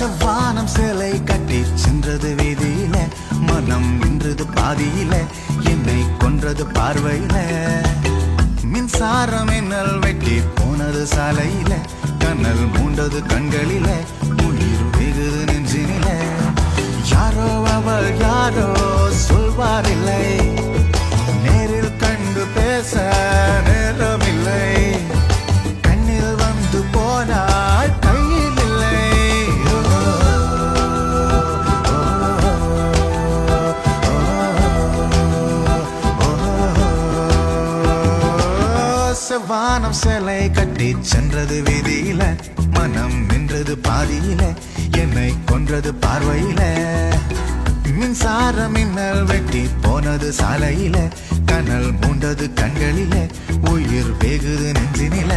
செவ்வானம் சேலை கட்டி சென்றது வீதியில, மனம் நின்றது பாதியில, என்னை கொன்றது பார்வையில. மின்சாரம் என்னல் வெட்டி போனது சாலையில, கண்ணல் மூண்டது கண்களில, உயிர் வெகுது நெஞ்சினில. யாரோ அவள் யாரோ சொல்வாரில்லை, நேரில் கண்டு பேச நேரமில்லை. கண்ணில் வந்து போனாள் கையில் இல்லை. செவ்வானம் சேலை கட்டி சென்றது வீதியில, மனம் நின்றது பாதியில, என்னை கொன்றது பார்வையில. மின்சாரம் மின்னல் வெட்டி போனது சாலையில, கனல் மூண்டது கண்களில, உயிர் வெகுது நெஞ்சினில.